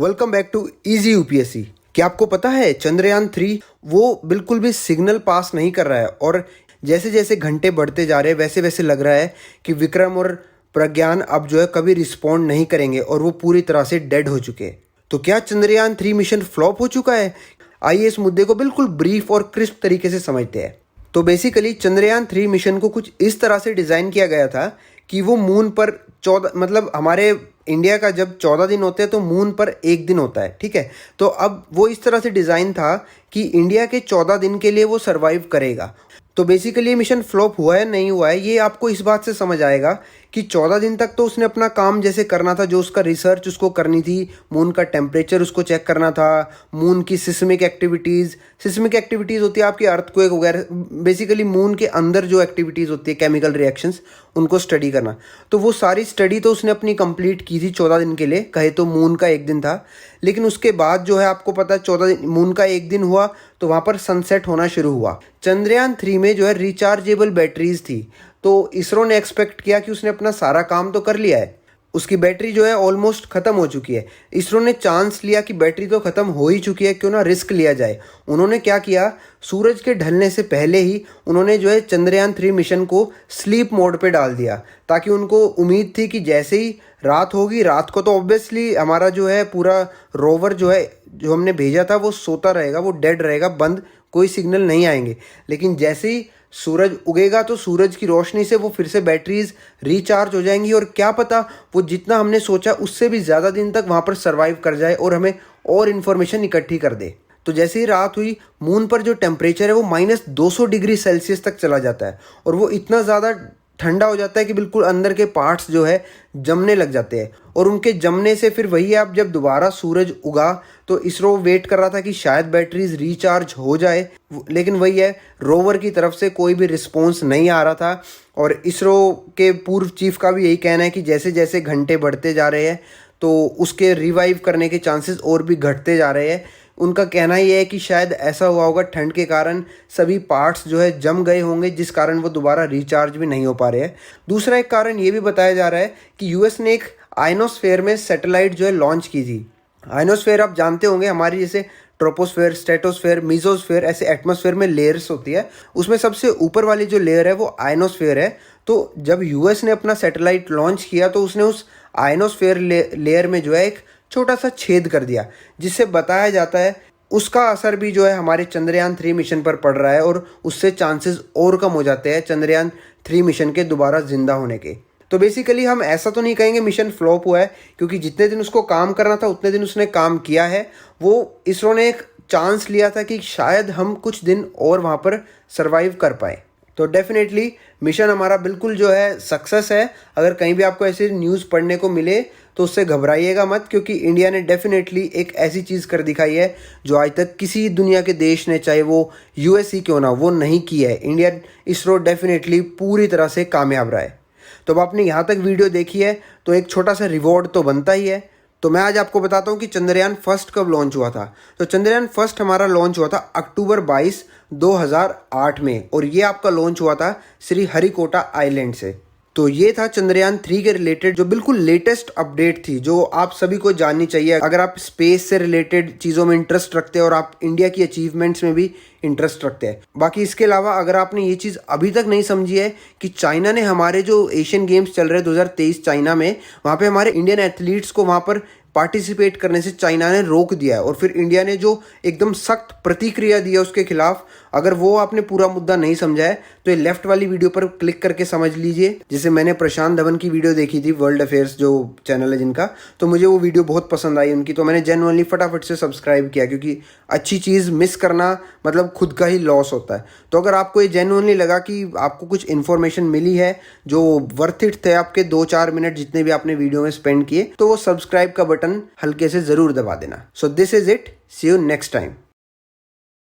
Welcome back to easy UPSC. क्या आपको पता है चंद्रयान 3 वो बिल्कुल भी सिग्नल पास नहीं कर रहा है और जैसे जैसे घंटे बढ़ते जा रहे हैं वैसे वैसे लग रहा है कि विक्रम और प्रज्ञान अब जो है कभी रिस्पॉन्ड नहीं करेंगे और वो पूरी तरह से डेड हो चुके हैं। तो क्या चंद्रयान 3 मिशन फ्लॉप हो चुका है? आइए इस मुद्दे को बिल्कुल ब्रीफ और क्रिस्प तरीके से समझते हैं। तो बेसिकली चंद्रयान 3 मिशन को कुछ इस तरह से डिज़ाइन किया गया था कि वो मून पर 14 मतलब हमारे इंडिया का जब 14 दिन होते हैं तो मून पर एक दिन होता है, ठीक है। तो अब वो इस तरह से डिज़ाइन था कि इंडिया के 14 दिन के लिए वो सरवाइव करेगा। तो बेसिकली ये मिशन फ्लॉप हुआ है नहीं हुआ है ये आपको इस बात से समझ आएगा कि 14 दिन तक तो उसने अपना काम जैसे करना था, जो उसका रिसर्च उसको करनी थी, मून का टेम्परेचर उसको चेक करना था, मून की सिस्मिक एक्टिविटीज़ होती है आपकी अर्थक्वेक वगैरह, बेसिकली मून के अंदर जो एक्टिविटीज़ होती है केमिकल रिएक्शंस उनको स्टडी करना। तो वो सारी स्टडी तो उसने अपनी कंप्लीट की थी 14 दिन के लिए, कहे तो मून का एक दिन था। लेकिन उसके बाद जो है आपको पता है 14 दिन मून का एक दिन हुआ तो वहाँ पर सनसेट होना शुरू हुआ। चंद्रयान 3 में जो है रिचार्जेबल बैटरीज थी, तो इसरो ने एक्सपेक्ट किया कि उसने अपना सारा काम तो कर लिया है, उसकी बैटरी जो है ऑलमोस्ट ख़त्म हो चुकी है। इसरो ने चांस लिया कि बैटरी तो ख़त्म हो ही चुकी है, क्यों ना रिस्क लिया जाए। उन्होंने क्या किया, सूरज के ढलने से पहले ही उन्होंने जो है चंद्रयान 3 मिशन को स्लीप मोड पे डाल दिया, ताकि उनको उम्मीद थी कि जैसे ही रात होगी, रात को तो ऑब्वियसली हमारा जो है पूरा रोवर जो है जो हमने भेजा था वो सोता रहेगा, वो डेड रहेगा, बंद, कोई सिग्नल नहीं आएंगे। लेकिन जैसे ही सूरज उगेगा तो सूरज की रोशनी से वो फिर से बैटरीज रिचार्ज हो जाएंगी और क्या पता वो जितना हमने सोचा उससे भी ज़्यादा दिन तक वहाँ पर सर्वाइव कर जाए और हमें और इन्फॉर्मेशन इकट्ठी कर दे। तो जैसे ही रात हुई, मून पर जो टेम्परेचर है वो -200 डिग्री सेल्सियस तक चला जाता है और वो इतना ज़्यादा ठंडा हो जाता है कि बिल्कुल अंदर के पार्ट्स जो है जमने लग जाते हैं। और उनके जमने से फिर वही है, अब जब दोबारा सूरज उगा तो इसरो वेट कर रहा था कि शायद बैटरीज रिचार्ज हो जाए, लेकिन वही है, रोवर की तरफ से कोई भी रिस्पॉन्स नहीं आ रहा था। और इसरो के पूर्व चीफ का भी यही कहना है कि जैसे जैसे घंटे बढ़ते जा रहे हैं तो उसके रिवाइव करने के चांसेस और भी घटते जा रहे हैं। उनका कहना ये है कि शायद ऐसा हुआ होगा, ठंड के कारण सभी पार्ट्स जो है जम गए होंगे, जिस कारण वो दोबारा रिचार्ज भी नहीं हो पा रहे हैं। दूसरा एक कारण ये भी बताया जा रहा है कि यूएस ने एक आयनोस्फेयर में सैटेलाइट जो है लॉन्च की थी। आयनोस्फेयर आप जानते होंगे, हमारी जैसे ट्रोपोस्फेयर, स्ट्रेटोस्फेयर, मीजोस्फेयर ऐसे एटमॉस्फेयर में लेयर्स होती है, उसमें सबसे ऊपर वाली जो लेयर है वो आयनोस्फेयर है। तो जब यूएस ने अपना सैटेलाइट लॉन्च किया तो उसने उस आयनोस्फेयर लेयर में जो है एक छोटा सा छेद कर दिया, जिससे बताया जाता है उसका असर भी जो है हमारे चंद्रयान 3 मिशन पर पड़ रहा है और उससे चांसेस और कम हो जाते हैं चंद्रयान 3 मिशन के दोबारा जिंदा होने के। तो बेसिकली हम ऐसा तो नहीं कहेंगे मिशन फ्लॉप हुआ है, क्योंकि जितने दिन उसको काम करना था उतने दिन उसने काम किया है। वो इसरो ने एक चांस लिया था कि शायद हम कुछ दिन और वहाँ पर सर्वाइव कर पाए। तो डेफिनेटली मिशन हमारा बिल्कुल जो है सक्सेस है। अगर कहीं भी आपको ऐसी न्यूज़ पढ़ने को मिले तो उससे घबराइएगा मत, क्योंकि इंडिया ने डेफिनेटली एक ऐसी चीज़ कर दिखाई है जो आज तक किसी दुनिया के देश ने, चाहे वो यूएस ही क्यों ना, वो नहीं की है। इंडिया इसरो डेफिनेटली पूरी तरह से कामयाब रहा है। तो अब आपने यहाँ तक वीडियो देखी है तो एक छोटा सा रिवॉर्ड तो बनता ही है। तो मैं आज आपको बताता हूँ कि चंद्रयान फर्स्ट कब लॉन्च हुआ था। तो चंद्रयान फर्स्ट हमारा लॉन्च हुआ था अक्टूबर 22, 2008 में, और ये आपका लॉन्च हुआ था श्री हरिकोटा आइलैंड से। तो ये था चंद्रयान 3 के रिलेटेड जो बिल्कुल लेटेस्ट अपडेट थी, जो आप सभी को जाननी चाहिए अगर आप स्पेस से रिलेटेड चीज़ों में इंटरेस्ट रखते हैं और आप इंडिया की अचीवमेंट्स में भी इंटरेस्ट रखते हैं। बाकी इसके अलावा अगर आपने ये चीज़ अभी तक नहीं समझी है कि चाइना ने हमारे जो एशियन गेम्स चल रहे हैं 2023 चाइना में, वहाँ पे हमारे इंडियन एथलीट्स को वहाँ पर पार्टिसिपेट करने से चाइना ने रोक दिया है और फिर इंडिया ने जो एकदम सख्त प्रतिक्रिया दी है उसके खिलाफ, अगर वो आपने पूरा मुद्दा नहीं समझा है तो ये लेफ्ट वाली वीडियो पर क्लिक करके समझ लीजिए। जैसे मैंने प्रशांत धवन की वीडियो देखी थी, वर्ल्ड अफेयर्स जो चैनल है जिनका, तो मुझे वो वीडियो बहुत पसंद आई उनकी, तो मैंने जेन्युइनली फटाफट से सब्सक्राइब किया, क्योंकि अच्छी चीज़ मिस करना मतलब खुद का ही लॉस होता है। तो अगर आपको ये जेन्युइनली लगा कि आपको कुछ इन्फॉर्मेशन मिली है जो वर्थ इट थे आपके 2-4 मिनट जितने भी आपने वीडियो में स्पेंड किए, तो वो सब्सक्राइब का बटन हल्के से ज़रूर दबा देना। So this is it, see you next time.